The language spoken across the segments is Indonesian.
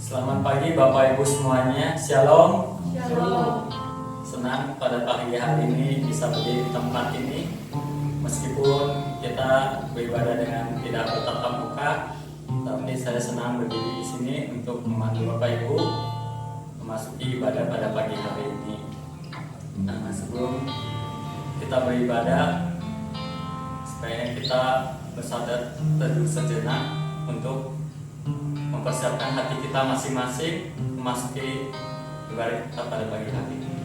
Selamat pagi Bapak Ibu semuanya. Shalom. Shalom. Senang pada pagi hari ini bisa berdiri di tempat ini. Meskipun kita beribadah dengan tidak bertatap muka, tapi saya senang berdiri di sini untuk memandu Bapak Ibu memasuki ibadah pada pagi hari ini. Nah, sebelum kita beribadah, supaya kita bersadar teduh sejenak untuk mempersiapkan hati kita masing-masing memasuki ibadah kita pada pagi hari ini.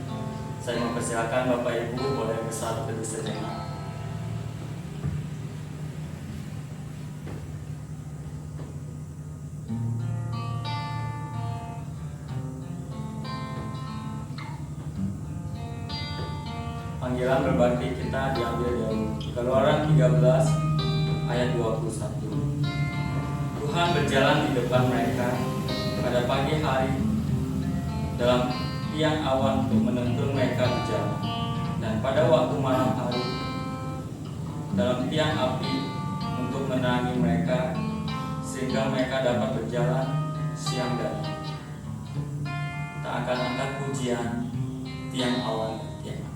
Saya mempersilakan Bapak Ibu boleh bersatu teduh sejenak. Panggilan berbakti kita diambil dari Keluaran 13 ayat 21. Tuhan berjalan di depan mereka pada pagi hari dalam tiang awan untuk menuntun mereka berjalan, dan pada waktu malam hari dalam tiang api untuk menerangi mereka, sehingga mereka dapat berjalan siang dan malam. Tak akan angkat pujian tiang awan dan tiang api.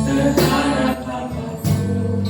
Terhadap apapun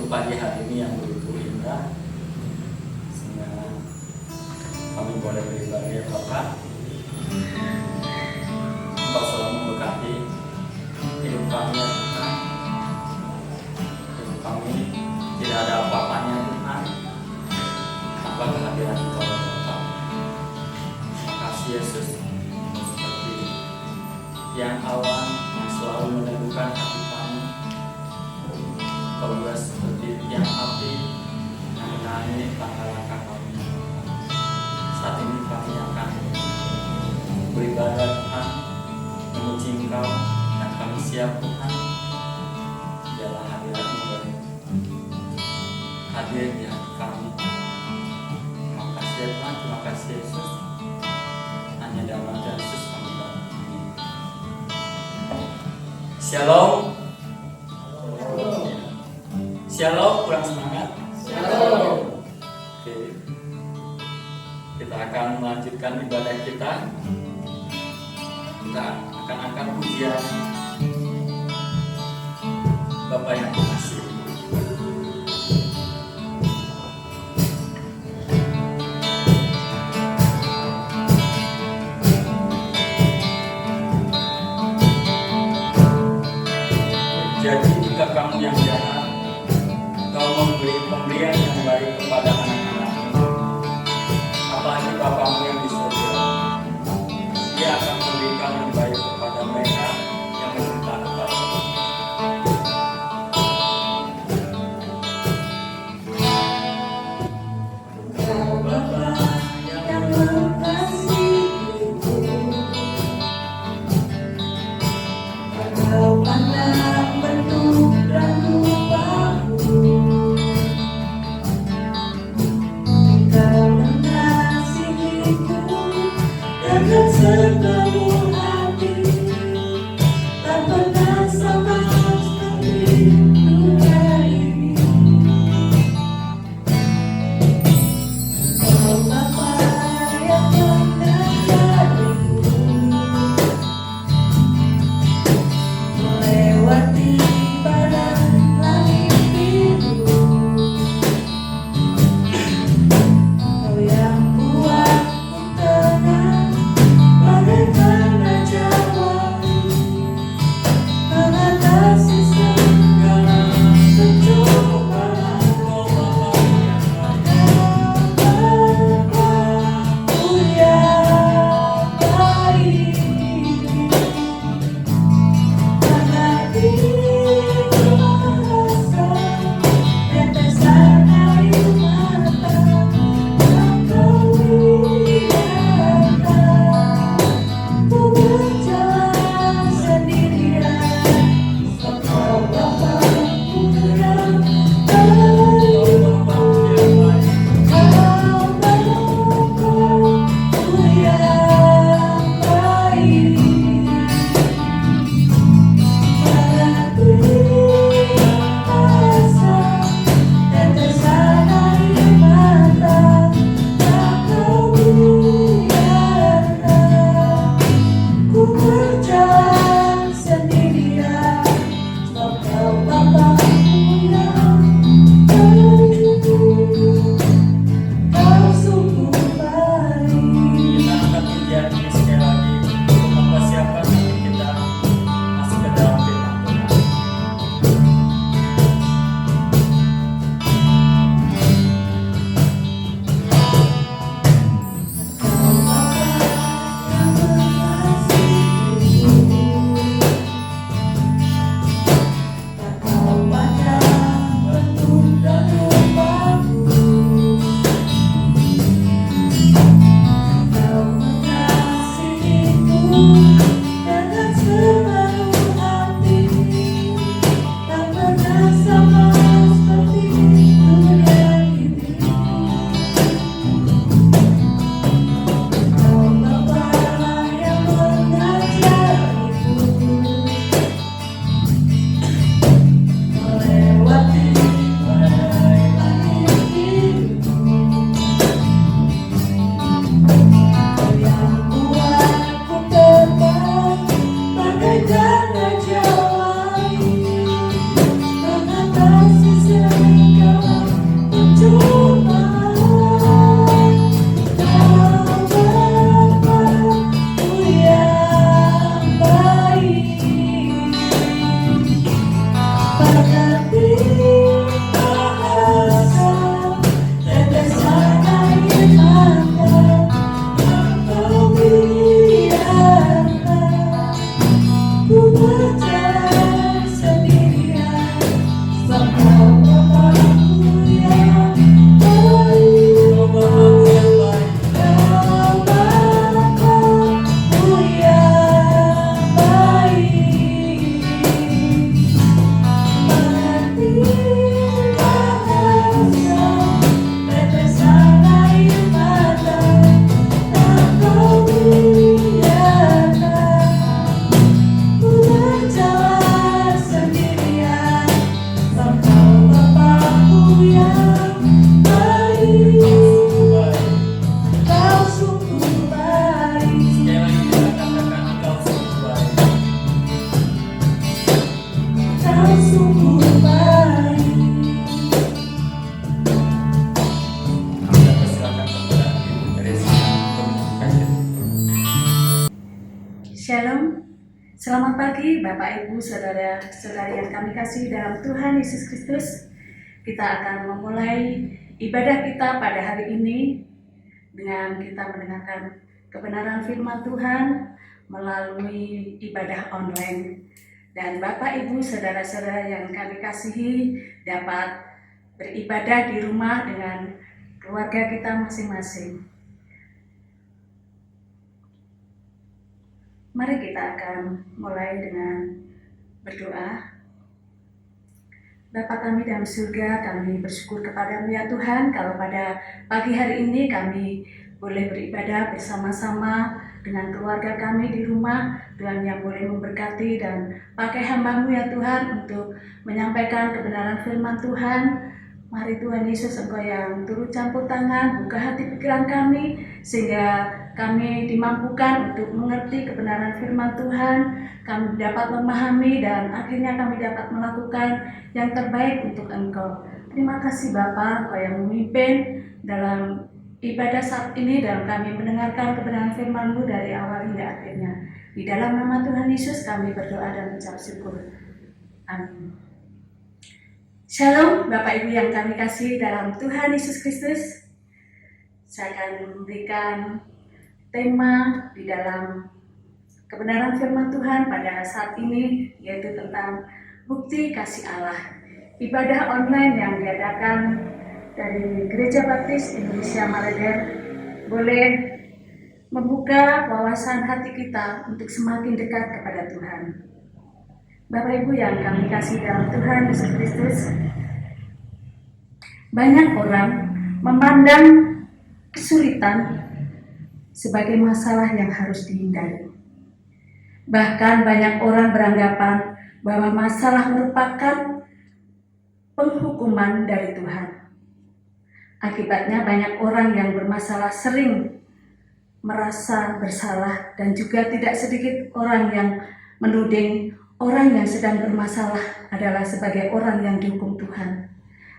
untuk pagi hari ini yang begitu indah, sehingga kami boleh beribadah ya Bapak. Engkau selalu memberkati hidup kami ya Tuhan. Hidup kami tidak ada apa-apanya Tuhan tanpa kehadiran Engkau ya Bapak. Terima kasih Yesus, seperti yang awan yang selalu meneguhkan hati kami. Kau juga seperti tiang api yang menerangi langkah-langkah kami. Saat ini kami akan beribadah Tuhan, memuji Engkau, dan kami siap Tuhan. Biarlah hadirat-Mu boleh hadir di hati kami. Terima kasih ya Tuhan, terima kasih Yesus. Hanya dalam nama Yesus kami berdoa. Shalom. Shalom, kurang semangat. Shalom. Oke. Kita akan melanjutkan ibadah kita. Kita akan angkat pujian Bapa yang terkasih. Jadi jika kamu yang jahat, kau memberi pemberian yang baik kepada anak-anakmu, apalagi Bapamu yang di surga, Dia akan memberikan yang baik kepada mereka yang meminta kepada-Mu. Kau Bapa yang mengasihiku, Kau pandang bentuk dan rupaku, Shalom, selamat pagi Bapak Ibu Saudara-saudari yang kami kasih dalam Tuhan Yesus Kristus. Kita akan memulai ibadah kita pada hari ini dengan kita mendengarkan kebenaran firman Tuhan melalui ibadah online. Dan Bapak Ibu Saudara-saudara yang kami kasihi dapat beribadah di rumah dengan keluarga kita masing-masing. Mari kita akan mulai dengan berdoa. Bapa kami dalam surga, kami bersyukur kepada-Mu ya Tuhan, kalau pada pagi hari ini kami boleh beribadah bersama-sama dengan keluarga kami di rumah. Tuhan yang boleh memberkati dan pakai hamba-Mu ya Tuhan untuk menyampaikan kebenaran firman Tuhan. Mari Tuhan Yesus, Engkau yang turut campur tangan, buka hati pikiran kami, sehingga kami dimampukan untuk mengerti kebenaran firman Tuhan, kami dapat memahami dan akhirnya kami dapat melakukan yang terbaik untuk Engkau. Terima kasih Bapa, Engkau yang memimpin dalam ibadah saat ini, dalam kami mendengarkan kebenaran firman-Mu dari awal hingga akhirnya. Di dalam nama Tuhan Yesus kami berdoa dan mengucap syukur. Amin. Shalom Bapak Ibu yang kami kasih dalam Tuhan Yesus Kristus. Saya akan memberikan tema di dalam kebenaran firman Tuhan pada saat ini, yaitu tentang bukti kasih Allah. Ibadah online yang diadakan dari Gereja Baptis Indonesia Maleder boleh membuka wawasan hati kita untuk semakin dekat kepada Tuhan. Bapak Ibu yang kami kasih dalam Tuhan Yesus Kristus, banyak orang memandang kesulitan sebagai masalah yang harus dihindari. Bahkan banyak orang beranggapan bahwa masalah merupakan penghukuman dari Tuhan. Akibatnya banyak orang yang bermasalah sering merasa bersalah, dan juga tidak sedikit orang yang menuding orang yang sedang bermasalah adalah sebagai orang yang dihukum Tuhan.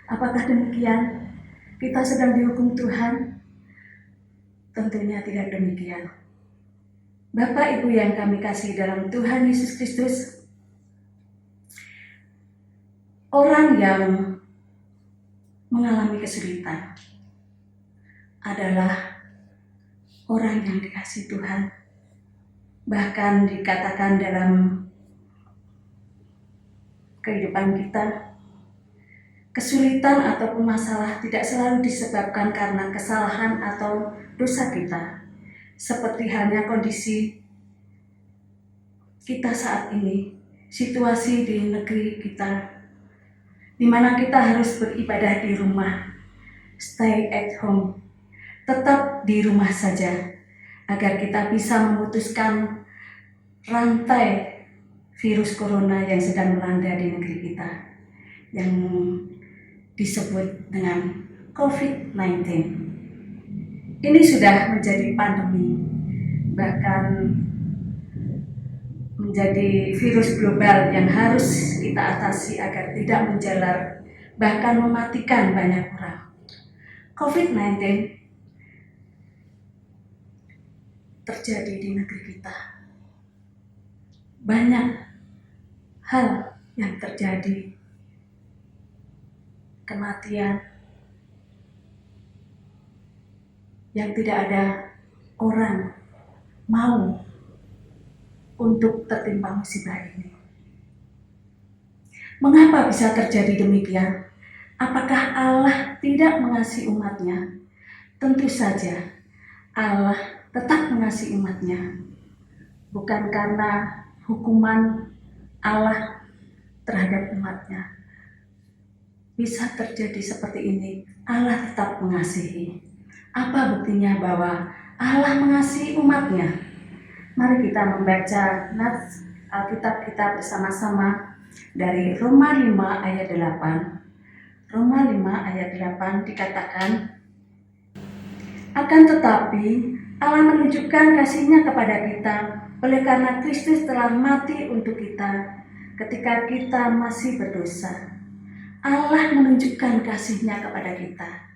Apakah demikian? Kita sedang dihukum Tuhan? Tentunya tidak demikian. Bapak Ibu yang kami kasih dalam Tuhan Yesus Kristus, orang yang mengalami kesulitan adalah orang yang dikasihi Tuhan. Bahkan dikatakan dalam kehidupan kita, kesulitan ataupun masalah tidak selalu disebabkan karena kesalahan atau dosa kita. Seperti halnya kondisi kita saat ini, situasi di negeri kita, di mana kita harus beribadah di rumah, stay at home, tetap di rumah saja, agar kita bisa memutuskan rantai virus corona yang sedang melanda di negeri kita, yang disebut dengan COVID-19. Ini sudah menjadi pandemi, bahkan menjadi virus global yang harus kita atasi agar tidak menjalar, bahkan mematikan banyak orang. COVID-19 terjadi di negeri kita. Banyak hal yang terjadi, kematian yang tidak ada orang mau untuk tertimpa musibah ini. Mengapa bisa terjadi demikian? Apakah Allah tidak mengasihi umatnya? Tentu saja Allah tetap mengasihi umatnya, bukan karena hukuman Allah terhadap umatnya. Bisa terjadi seperti ini, Allah tetap mengasihi. Apa buktinya bahwa Allah mengasihi umatnya? Mari kita membaca nats Alkitab kita bersama-sama dari Roma 5 ayat 8. Roma 5 ayat 8 dikatakan, akan tetapi Allah menunjukkan kasih-Nya kepada kita oleh karena Kristus telah mati untuk kita ketika kita masih berdosa. Allah menunjukkan kasih-Nya kepada kita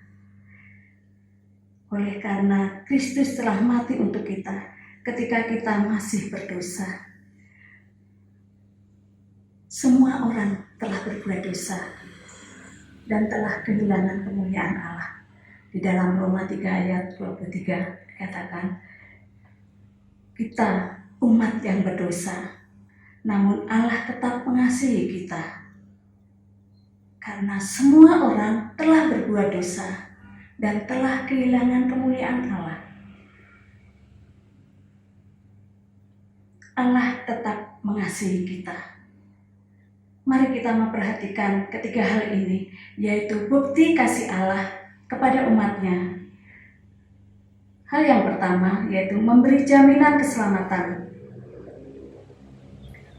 oleh karena Kristus telah mati untuk kita ketika kita masih berdosa. Semua orang telah berbuat dosa dan telah kehilangan kemuliaan Allah. Di dalam Roma 3 ayat 23 dikatakan, kita umat yang berdosa, namun Allah tetap mengasihi kita. Karena semua orang telah berbuat dosa dan telah kehilangan kemuliaan Allah. Allah tetap mengasihi kita. Mari kita memperhatikan ketiga hal ini, yaitu bukti kasih Allah kepada umatnya. Hal yang pertama yaitu memberi jaminan keselamatan.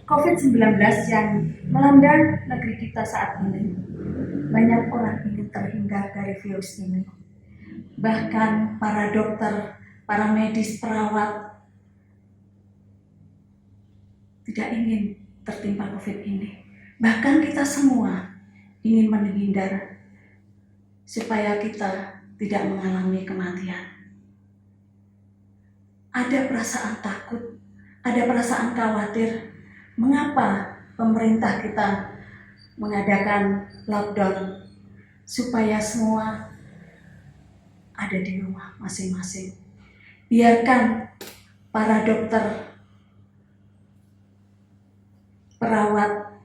COVID-19 yang melanda negeri kita saat ini, banyak orang ingin terhindar dari virus ini. Bahkan para dokter, para medis, perawat tidak ingin tertimpa COVID ini. Bahkan kita semua ingin menghindar supaya kita tidak mengalami kematian. Ada perasaan takut, ada perasaan khawatir. Mengapa pemerintah kita mengadakan lockdown supaya semua ada di rumah masing-masing? Biarkan para dokter, perawat,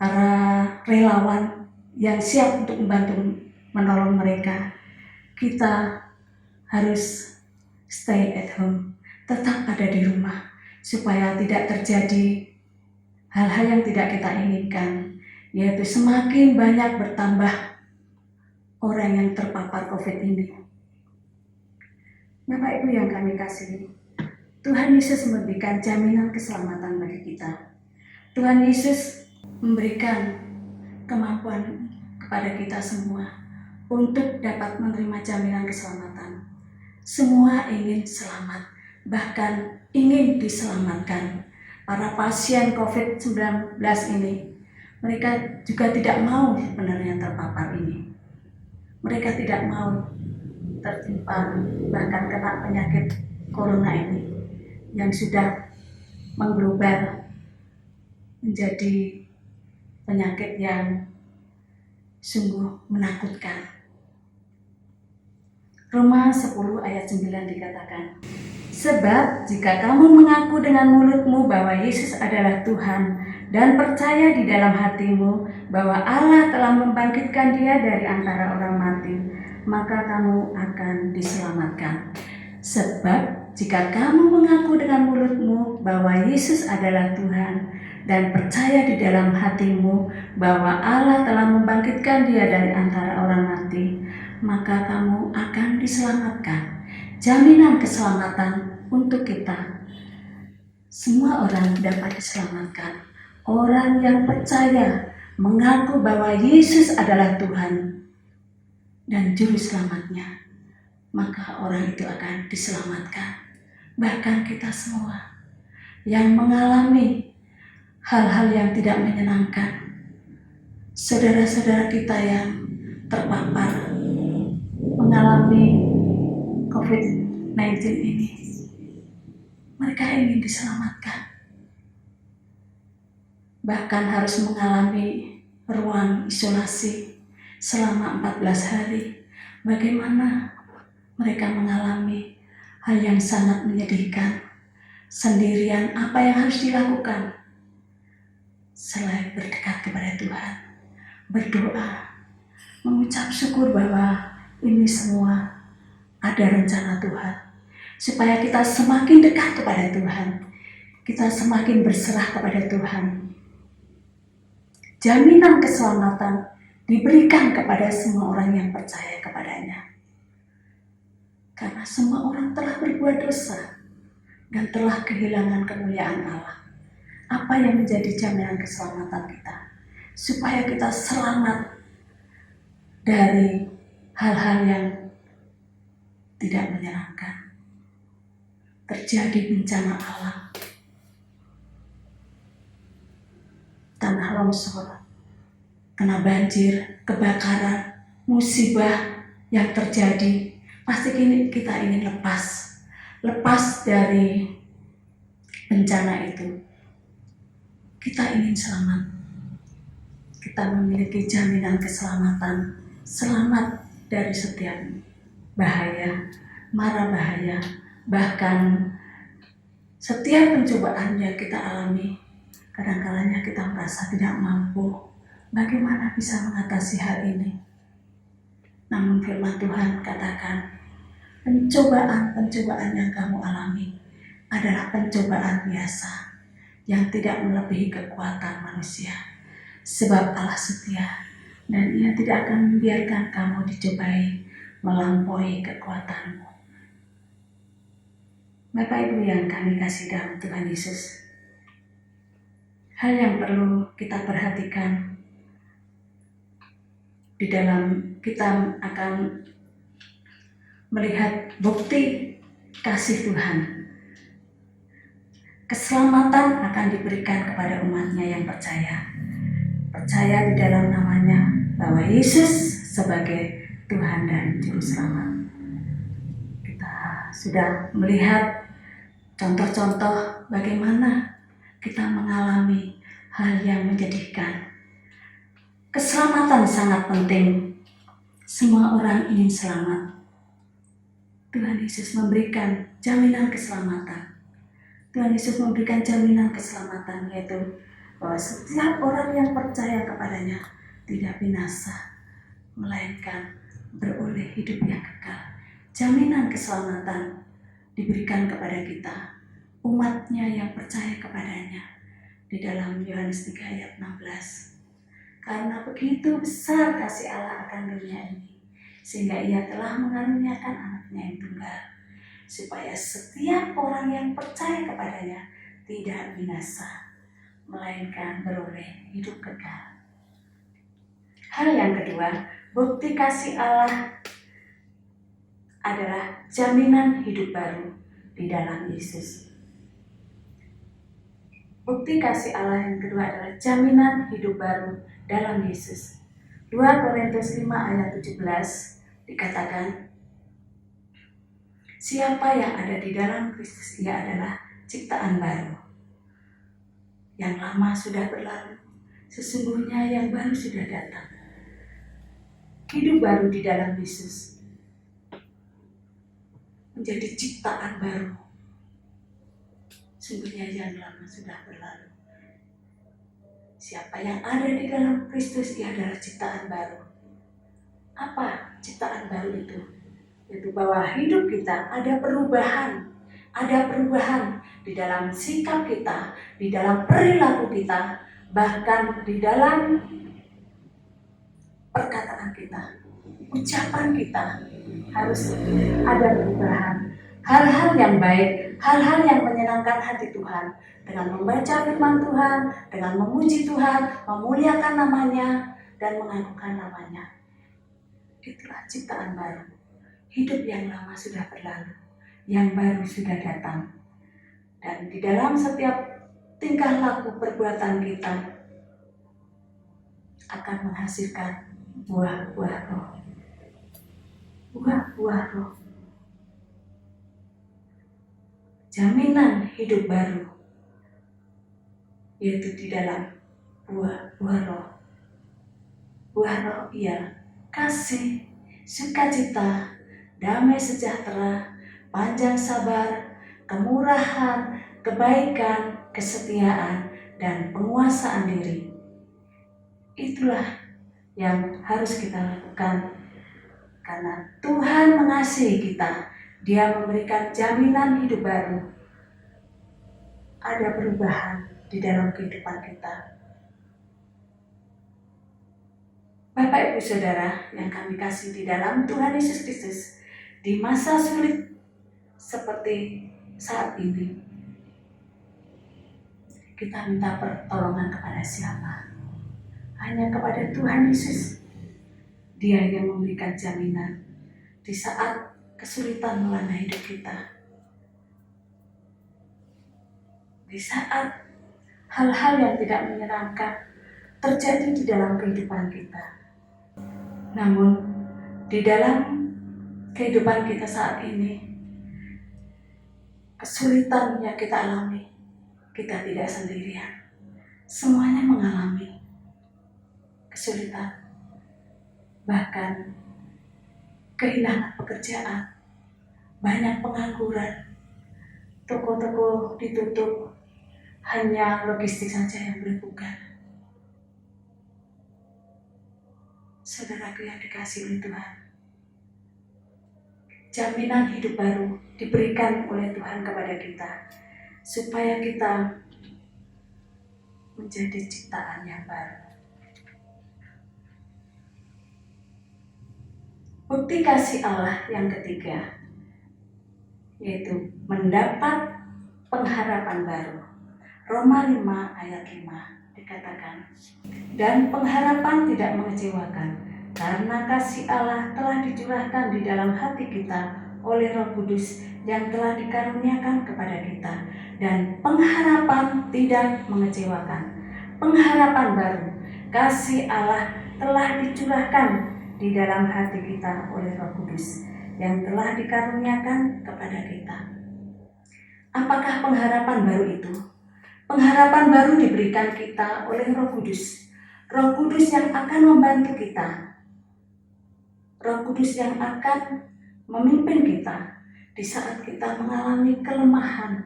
para relawan yang siap untuk membantu menolong mereka. Kita harus stay at home, tetap ada di rumah, supaya tidak terjadi hal-hal yang tidak kita inginkan, yaitu semakin banyak bertambah orang yang terpapar COVID ini. Bapak Ibu yang kami kasihi, Tuhan Yesus memberikan jaminan keselamatan bagi kita. Tuhan Yesus memberikan kemampuan kepada kita semua untuk dapat menerima jaminan keselamatan. Semua ingin selamat, bahkan ingin diselamatkan. Para pasien COVID-19 ini, mereka juga tidak mau sebenarnya terpapar ini. Mereka tidak mau tertimpa bahkan kena penyakit corona ini yang sudah mengglobal menjadi penyakit yang sungguh menakutkan. Roma 10 ayat 9 dikatakan, sebab jika kamu mengaku dengan mulutmu bahwa Yesus adalah Tuhan dan percaya di dalam hatimu bahwa Allah telah membangkitkan Dia dari antara orang mati, maka kamu akan diselamatkan. Sebab jika kamu mengaku dengan mulutmu bahwa Yesus adalah Tuhan dan percaya di dalam hatimu bahwa Allah telah membangkitkan Dia dari antara orang mati, maka kamu akan diselamatkan. Jaminan keselamatan untuk kita. Semua orang dapat diselamatkan. Orang yang percaya, mengaku bahwa Yesus adalah Tuhan dan Juru Selamatnya, maka orang itu akan diselamatkan. Bahkan kita semua yang mengalami hal-hal yang tidak menyenangkan, saudara-saudara kita yang terpapar mengalami COVID-19 ini, mereka ingin diselamatkan. Bahkan harus mengalami ruang isolasi selama 14 hari. Bagaimana mereka mengalami hal yang sangat menyedihkan. Sendirian, apa yang harus dilakukan? Selain berdekat kepada Tuhan, berdoa, mengucap syukur bahwa ini semua ada rencana Tuhan, supaya kita semakin dekat kepada Tuhan, kita semakin berserah kepada Tuhan. Jaminan keselamatan diberikan kepada semua orang yang percaya kepadanya, karena semua orang telah berbuat dosa dan telah kehilangan kemuliaan Allah. Apa yang menjadi jaminan keselamatan kita? Supaya kita selamat dari hal-hal yang tidak menyenangkan. Terjadi bencana alam, tanah longsor, kena banjir, kebakaran, musibah yang terjadi. Pasti kita ingin lepas lepas dari bencana itu, kita ingin selamat. Kita memiliki jaminan keselamatan, selamat dari setiap bahaya, mara bahaya, bahkan setiap pencobaan yang kita alami. Kadang-kadang kita merasa tidak mampu. Bagaimana bisa mengatasi hal ini? Namun firman Tuhan katakan, pencobaan-pencobaan yang kamu alami adalah pencobaan biasa yang tidak melebihi kekuatan manusia. Sebab Allah setia dan Ia tidak akan membiarkan kamu dicobai melampaui kekuatanmu. Bapak Ibu yang kami kasih dalam Tuhan Yesus, hal yang perlu kita perhatikan di dalam kita akan melihat bukti kasih Tuhan. Keselamatan akan diberikan kepada umatnya yang percaya. Percaya di dalam namanya bahwa Yesus sebagai Tuhan dan Juru Selamat. Kita sudah melihat contoh-contoh bagaimana kita mengalami hal yang menjadikan. Keselamatan sangat penting. Semua orang ingin selamat. Tuhan Yesus memberikan jaminan keselamatan. Tuhan Yesus memberikan jaminan keselamatan, yaitu bahwa setiap orang yang percaya kepadanya tidak binasa, melainkan beroleh hidup yang kekal. Jaminan keselamatan diberikan kepada kita, umatnya yang percaya kepadanya, di dalam Yohanes 3 ayat 16. Karena begitu besar kasih Allah akan dunia ini, sehingga Ia telah mengaruniakan anaknya yang tunggal, supaya setiap orang yang percaya kepadanya tidak binasa, melainkan beroleh hidup kekal. Hal yang kedua, bukti kasih Allah adalah jaminan hidup baru di dalam Yesus. Bukti kasih Allah yang kedua adalah jaminan hidup baru dalam Yesus. 2 Korintus 5 ayat 17 dikatakan, siapa yang ada di dalam Kristus, ia adalah ciptaan baru. Yang lama sudah berlalu, sesungguhnya yang baru sudah datang. Hidup baru di dalam Yesus menjadi ciptaan baru. Sungguhnya yang lama sudah berlalu. Siapa yang ada di dalam Kristus, ia adalah ciptaan baru. Apa ciptaan baru itu? Yaitu bahwa hidup kita ada perubahan. Ada perubahan di dalam sikap kita, di dalam perilaku kita, bahkan di dalam perkataan kita, ucapan kita harus ada perubahan. Hal-hal yang baik, hal-hal yang menyenangkan hati Tuhan, dengan membaca firman Tuhan, dengan memuji Tuhan, memuliakan namanya, dan mengagungkan namanya. Itulah ciptaan baru. Hidup yang lama sudah berlalu, yang baru sudah datang. Dan di dalam setiap tingkah laku perbuatan kita akan menghasilkan buah-buah roh. Buah-buah roh. Jaminan hidup baru, yaitu di dalam buah-buah roh. Buah roh ialah kasih, sukacita, damai sejahtera, panjang sabar, kemurahan, kebaikan, kesetiaan, dan penguasaan diri. Itulah yang harus kita lakukan, karena Tuhan mengasihi kita. Dia memberikan jaminan hidup baru. Ada perubahan di dalam kehidupan kita. Bapak Ibu Saudara yang kami kasih di dalam Tuhan Yesus Kristus, di masa sulit seperti saat ini, kita minta pertolongan kepada siapa? Hanya kepada Tuhan Yesus. Dia yang memberikan jaminan di saat kesulitan melanda hidup kita. Di saat hal-hal yang tidak menyenangkan terjadi di dalam kehidupan kita. Namun, di dalam kehidupan kita saat ini, kesulitan yang kita alami, kita tidak sendirian. Semuanya mengalami kesulitan, bahkan kehilangan pekerjaan, banyak pengangguran, toko-toko ditutup, hanya logistik saja yang boleh buka. Saudaraku yang dikasihi oleh Tuhan, jaminan hidup baru diberikan oleh Tuhan kepada kita, supaya kita menjadi ciptaan yang baru. Bukti kasih Allah yang ketiga, yaitu mendapat pengharapan baru. Roma 5 ayat 5 dikatakan, dan pengharapan tidak mengecewakan, karena kasih Allah telah dicurahkan di dalam hati kita oleh Roh Kudus yang telah dikaruniakan kepada kita. Dan pengharapan tidak mengecewakan. Pengharapan baru, kasih Allah telah dicurahkan di dalam hati kita oleh Roh Kudus yang telah dikaruniakan kepada kita. Apakah pengharapan baru itu? Pengharapan baru diberikan kita oleh Roh Kudus. Roh Kudus yang akan membantu kita. Roh Kudus yang akan memimpin kita di saat kita mengalami kelemahan,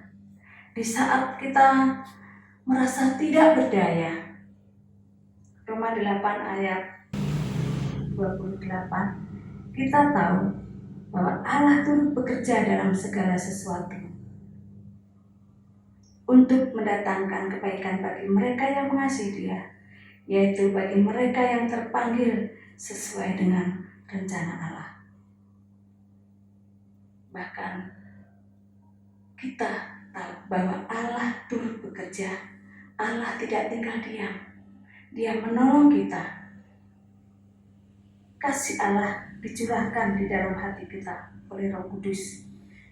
di saat kita merasa tidak berdaya. Roma 8 ayat 28, kita tahu bahwa Allah turut bekerja dalam segala sesuatu untuk mendatangkan kebaikan bagi mereka yang mengasihi Dia, yaitu bagi mereka yang terpanggil sesuai dengan rencana Allah. Bahkan kita tahu bahwa Allah turut bekerja, Allah tidak tinggal diam, Dia menolong kita. Kasih Allah dicurahkan di dalam hati kita oleh Roh Kudus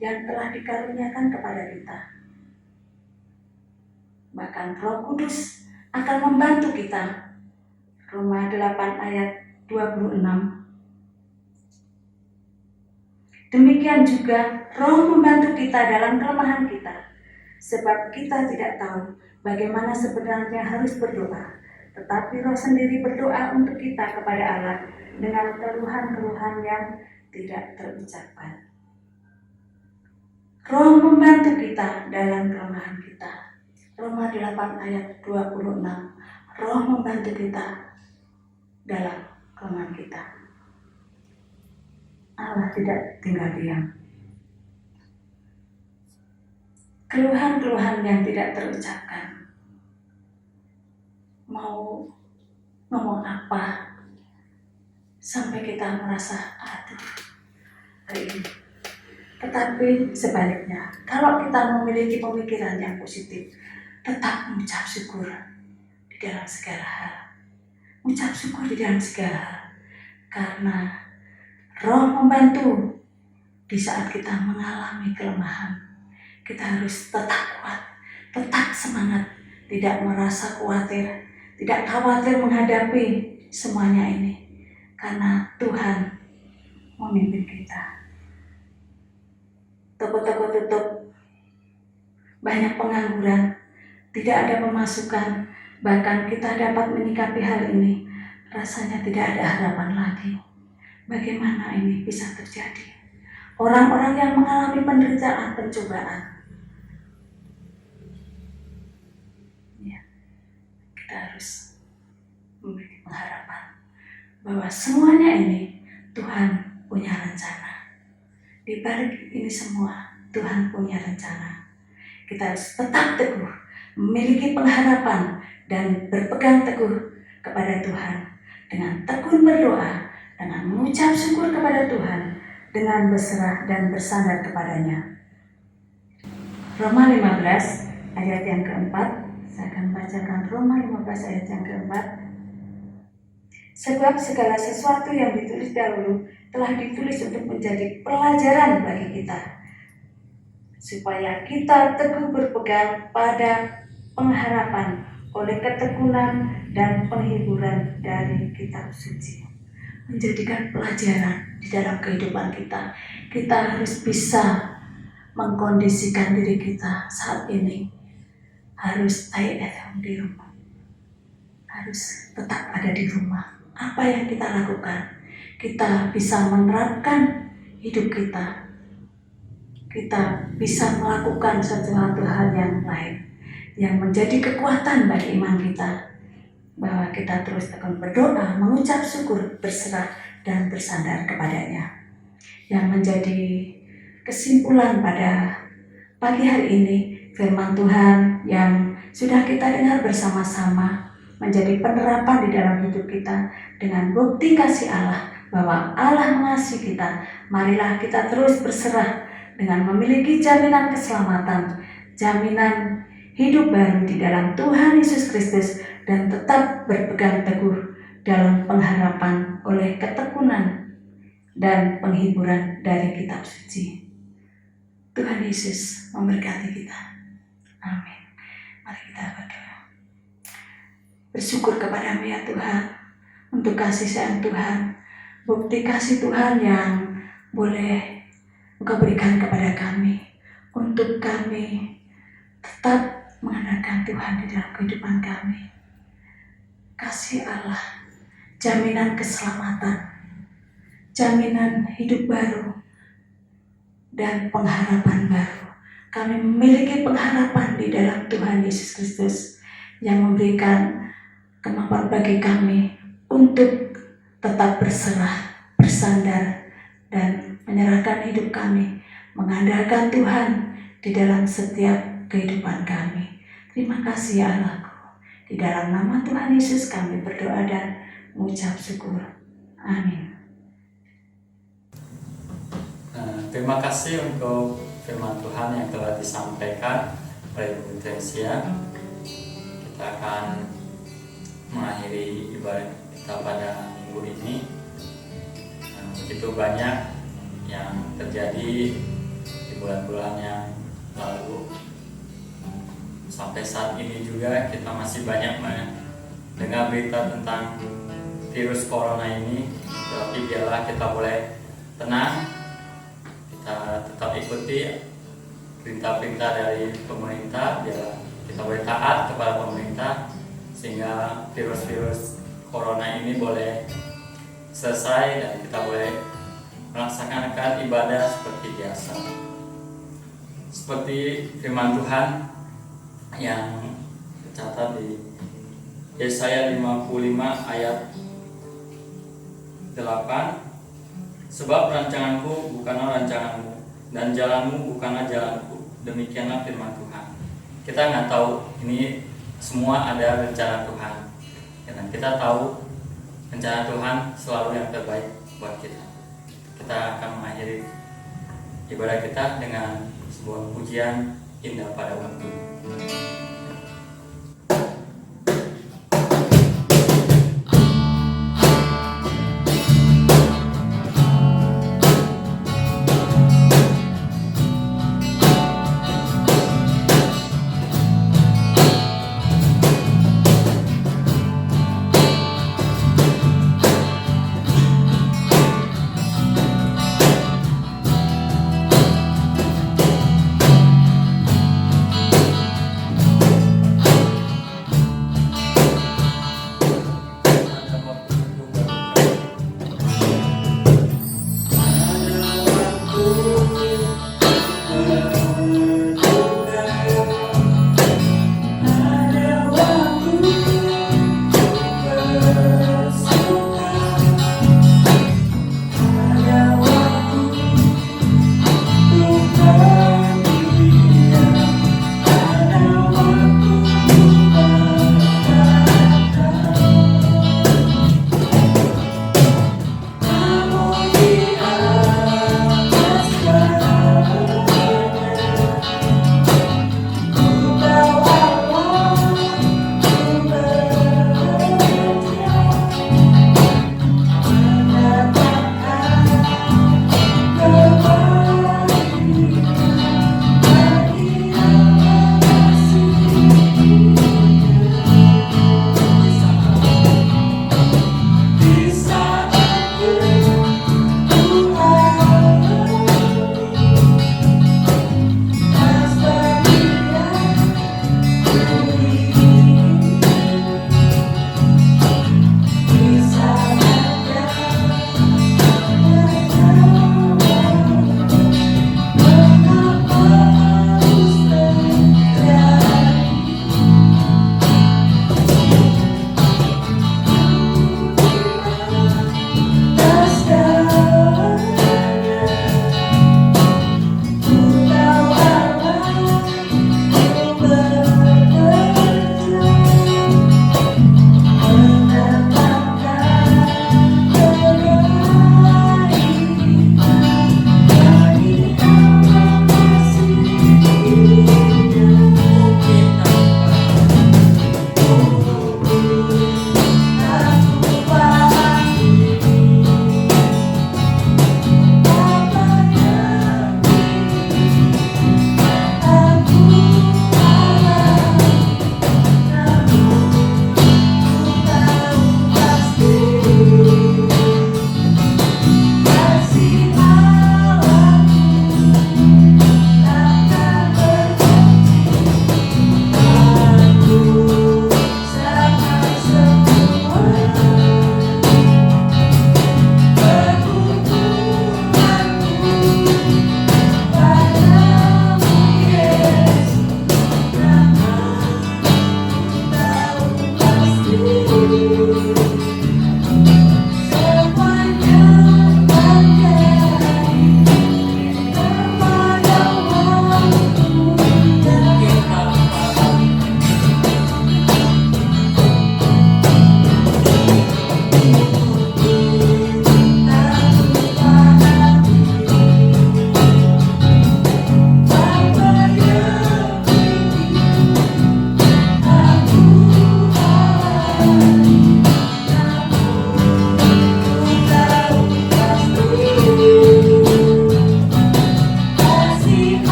yang telah dikaruniakan kepada kita. Bahkan Roh Kudus akan membantu kita. Roma 8 ayat 26. Demikian juga Roh membantu kita dalam kelemahan kita, sebab kita tidak tahu bagaimana sebenarnya harus berdoa, tetapi Roh sendiri berdoa untuk kita kepada Allah dengan keluhan-keluhan yang tidak terucapkan. Roh membantu kita dalam kelemahan kita. Roma 8 ayat 26. Roh membantu kita dalam kelemahan kita. Allah tidak tinggal diam. Keluhan-keluhan yang tidak terucapkan. Mau ngomong apa sampai kita merasa aduh hari ini. Tetapi sebaliknya, kalau kita memiliki pemikiran yang positif, tetap mengucap syukur di dalam segala hal. Mengucap syukur di dalam segala hal. Karena Roh membantu di saat kita mengalami kelemahan. Kita harus tetap kuat, tetap semangat, tidak merasa khawatir, tidak khawatir menghadapi semuanya ini. Karena Tuhan memimpin kita. Toko-toko tutup, banyak pengangguran, tidak ada pemasukan, bahkan kita dapat menyikapi hal ini, rasanya tidak ada harapan lagi. Bagaimana ini bisa terjadi? Orang-orang yang mengalami penderitaan, pencobaan, ya, kita harus memiliki pengharapan bahwa semuanya ini Tuhan punya rencana. Di balik ini semua Tuhan punya rencana. Kita harus tetap teguh, memiliki pengharapan dan berpegang teguh kepada Tuhan dengan tekun berdoa, dengan mengucap syukur kepada Tuhan, dengan berserah dan bersandar kepadanya. Roma 15 ayat yang keempat, saya akan bacakan Roma 15 ayat yang keempat. Sebab segala sesuatu yang ditulis dahulu telah ditulis untuk menjadi pelajaran bagi kita, supaya kita teguh berpegang pada pengharapan oleh ketekunan dan penghiburan dari kitab suci. Menjadikan pelajaran di dalam kehidupan kita. Kita harus bisa mengkondisikan diri kita saat ini harus stay at home di rumah, harus tetap ada di rumah. Apa yang kita lakukan? Kita bisa menerapkan hidup kita. Kita bisa melakukan sesuatu hal yang lain yang menjadi kekuatan bagi iman kita, bahwa kita terus akan berdoa, mengucap syukur, berserah, dan bersandar kepadanya. Yang menjadi kesimpulan pada pagi hari ini, firman Tuhan yang sudah kita dengar bersama-sama menjadi penerapan di dalam hidup kita dengan bukti kasih Allah, bahwa Allah mengasihi kita. Marilah kita terus berserah dengan memiliki jaminan keselamatan, jaminan hidup baru di dalam Tuhan Yesus Kristus, dan tetap berpegang teguh dalam pengharapan oleh ketekunan dan penghiburan dari kitab suci. Tuhan Yesus memberkati kita. Amin. Mari kita berdoa. Bersyukur kepadamu ya Tuhan, untuk kasih sayang Tuhan, bukti kasih Tuhan yang boleh Engkau berikan kepada kami, untuk kami tetap mengandalkan Tuhan di dalam kehidupan kami. Kasih Allah, jaminan keselamatan, jaminan hidup baru, dan pengharapan baru. Kami memiliki pengharapan di dalam Tuhan Yesus Kristus yang memberikan kemampuan bagi kami untuk tetap berserah, bersandar, dan menyerahkan hidup kami, mengandalkan Tuhan di dalam setiap kehidupan kami. Terima kasih ya Allahku. Di dalam nama Tuhan Yesus kami berdoa dan mengucap syukur. Amin. Terima kasih untuk firman Tuhan yang telah disampaikan oleh Ibu Tresia. Kita akan mengakhiri ibadah kita pada minggu ini. Begitu banyak yang terjadi di bulan-bulan yang lalu. Sampai saat ini juga kita masih banyak mendengar berita tentang virus corona ini. Tapi biarlah kita boleh tenang, kita tetap ikuti perintah-perintah dari pemerintah, biarlah kita boleh taat kepada pemerintah, sehingga virus-virus corona ini boleh selesai dan kita boleh melaksanakan ibadah seperti biasa. Seperti firman Tuhan yang tercatat di Yesaya 55 ayat 8, sebab rancanganku bukanlah rancanganmu dan jalanmu bukanlah jalanku, demikianlah firman Tuhan. Kita nggak tahu, ini semua ada rencana Tuhan, dan kita tahu rencana Tuhan selalu yang terbaik buat kita. Kita akan mengakhiri ibadah kita dengan sebuah pujian indah pada waktu.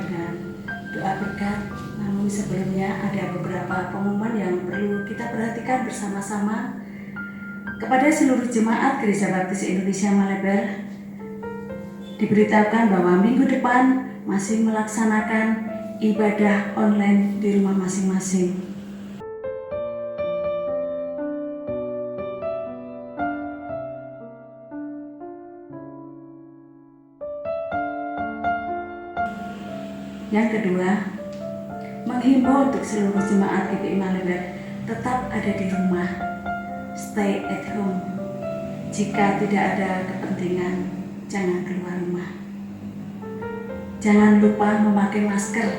dengan doa berkat. Namun sebelumnya ada beberapa pengumuman yang perlu kita perhatikan bersama-sama. Kepada seluruh jemaat Gereja Baptis Indonesia Maleber, diberitakan bahwa minggu depan masih melaksanakan ibadah online di rumah masing-masing. Yang kedua, menghimbau untuk seluruh jemaat GBI Maleber tetap ada di rumah, stay at home. Jika tidak ada kepentingan, jangan keluar rumah. Jangan lupa memakai masker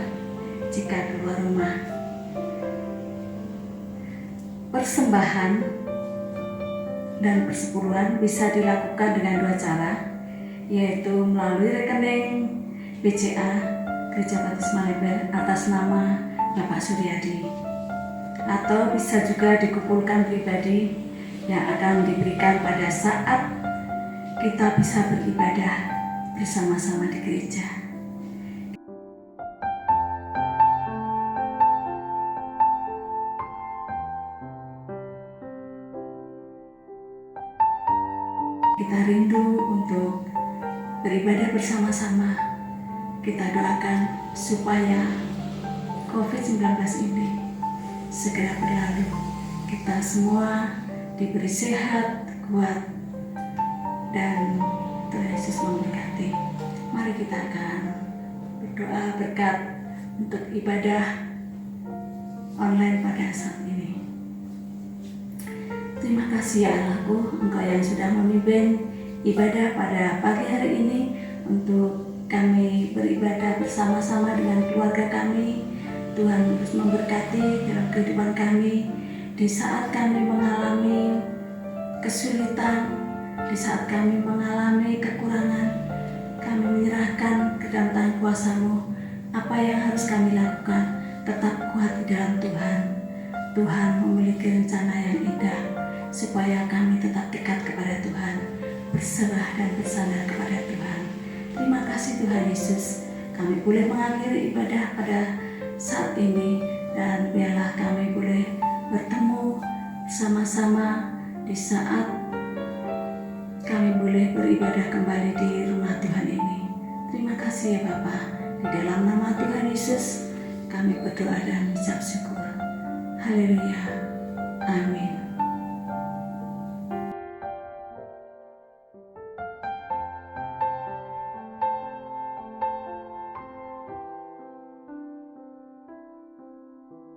jika keluar rumah. Persembahan dan persepuluhan bisa dilakukan dengan dua cara, yaitu melalui rekening BCA Gereja Baptis Maleber atas nama Bapak Suryadi, atau bisa juga dikumpulkan pribadi yang akan diberikan pada saat kita bisa beribadah bersama-sama di gereja. Kita rindu untuk beribadah bersama-sama. Kita doakan supaya COVID-19 ini segera berlalu. Kita semua diberi sehat, kuat, dan Tuhan Yesus memberkati. Mari kita akan berdoa berkat untuk ibadah online pada saat ini. Terima kasih ya Allahku, Engkau yang sudah memimpin ibadah pada pagi hari ini untuk kami beribadah bersama-sama dengan keluarga kami. Tuhan terus memberkati dalam kehidupan kami di saat kami mengalami kesulitan, di saat kami mengalami kekurangan. Kami menyerahkan ke dalam tangan kuasa-Mu apa yang harus kami lakukan. Tetap kuat di dalam Tuhan. Tuhan memiliki rencana yang indah supaya kami tetap dekat kepada Tuhan, berserah dan bersandar kepada Tuhan. Terima kasih Tuhan Yesus, kami boleh mengakhiri ibadah pada saat ini, dan biarlah kami boleh bertemu bersama-sama di saat kami boleh beribadah kembali di rumah Tuhan ini. Terima kasih ya Bapa, di dalam nama Tuhan Yesus kami berdoa dan mengucap syukur. Haleluya, amin.